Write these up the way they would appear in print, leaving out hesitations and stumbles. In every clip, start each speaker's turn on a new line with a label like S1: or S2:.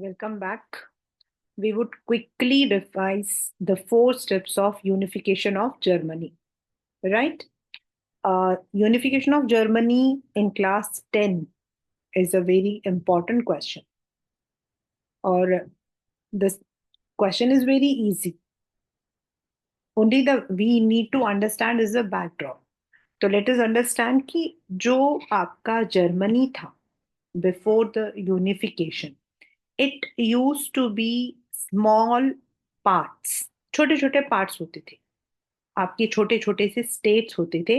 S1: Welcome back. We would quickly revise the 4 steps of unification of Germany, right? Unification of Germany in class 10 is a very important question, or this question is very easy. Only the we need to understand is the backdrop. So let us understand कि जो आपका Germany था before the unification, it used to be small parts. छोटे छोटे parts होते थे, आपके छोटे छोटे से स्टेट्स होते थे,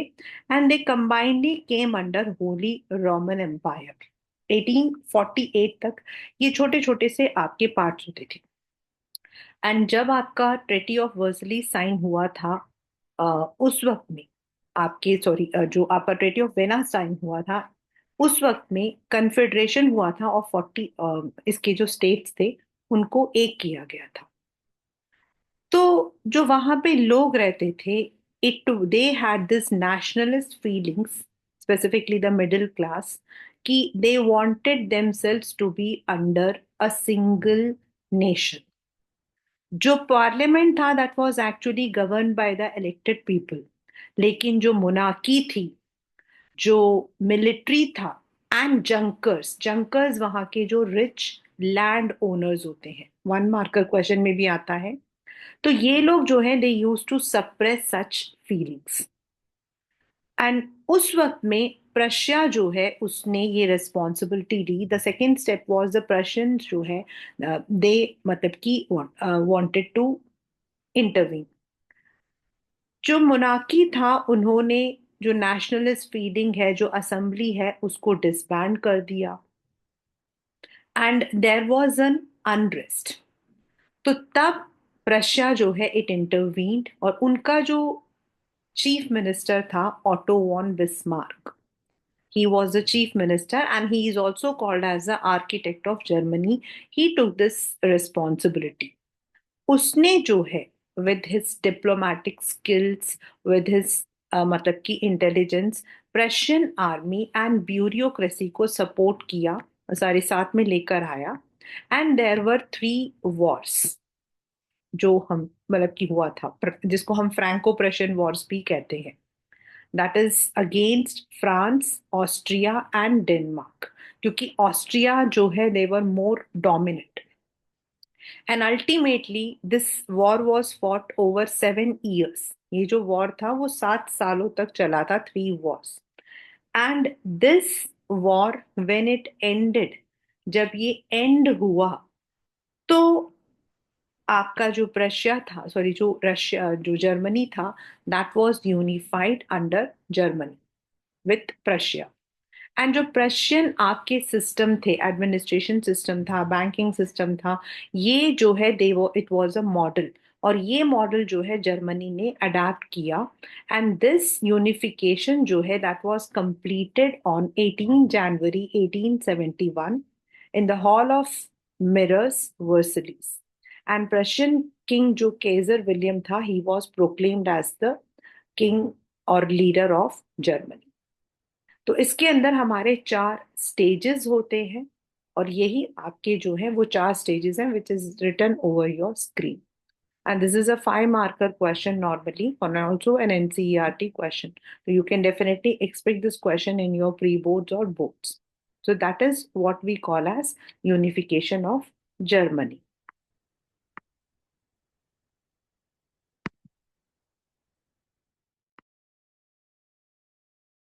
S1: and they combinedly came under Holy Roman Empire 1848 तक। ये छोटे छोटे से आपके पार्ट्स होते थे। एंड जब आपका ट्रेटी ऑफ वर्सली साइन हुआ था, उस वक्त में आपके सॉरी जो आपका ट्रेटी ऑफ वेना साइन हुआ था, उस वक्त में कन्फेडरेशन हुआ था और 40 इसके जो स्टेट्स थे उनको एक किया गया था। तो जो वहां पे लोग रहते थे, it they had this nationalist feelings, specifically the middle class, कि they wanted themselves to be under a single nation. जो पार्लियामेंट था that was actually govern by the elected people, लेकिन जो मोनार्की थी, जो मिलिट्री था, एंड जंकर्स जंकर्स वहां के जो रिच लैंड ओनर्स होते हैं, 1 मार्कर क्वेश्चन में भी आता है, तो ये लोग जो है they use to suppress such feelings. And उस वक्त में प्रशिया जो है उसने ये रिस्पॉन्सिबिलिटी ली। The second step was the Prussian जो है दे मतलब कि वांटेड टू इंटरवीन। जो मोनार्की था उन्होंने जो नेशनलिस्ट फीलिंग है, जो असेंबली है, उसको डिसबैंड कर दिया, and there was an unrest. तो तब प्रशिया जो है इट इंटरवीन्ड, और उनका जो चीफ मिनिस्टर था Otto von Bismarck, he was the chief minister and he is also called as the architect of Germany. He took this responsibility. उसने जो है with his diplomatic skills, with his मतलब की intelligence, Prussian army and bureaucracy को support किया, सारे साथ में लेकर आया। एंड देयर वर 3 वॉर्स जो हम मतलब की हुआ था, जिसको हम फ्रैंको प्रशियन वॉर्स भी कहते हैं। That is against France, Austria and Denmark, क्योंकि ऑस्ट्रिया जो है they were more dominant. And ultimately this war was fought over 7 years। ये जो वॉर था वो 7 सालों तक चला था, 3 wars। And this war when it ended, जब ये एंड हुआ, तो आपका जो प्रशिया था सॉरी जो रशिया जो जर्मनी था, that was unified under Germany with Prussia. And जो प्रशियन आपके सिस्टम थे, एडमिनिस्ट्रेशन सिस्टम था, बैंकिंग सिस्टम था, ये जो है दे वो इट वाज अ मॉडल, और ये मॉडल जो है जर्मनी ने अडेप्ट किया। एंड दिस यूनिफिकेशन जो है that was completed on 18 January 1871 in the hall of mirrors Versailles. And Prussian king जो केजर विलियम था, he was proclaimed as the king और लीडर ऑफ जर्मनी। तो इसके अंदर हमारे 4 स्टेजेस होते हैं, और यही आपके जो है वो 4 स्टेजेस हैं which is written over your screen. And this is a 5 marker question normally, और ऑल्सो एन एनसीईआरटी क्वेश्चन। तो you can definitely expect this question in your pre boards और boards. So that is what we call as unification of Germany.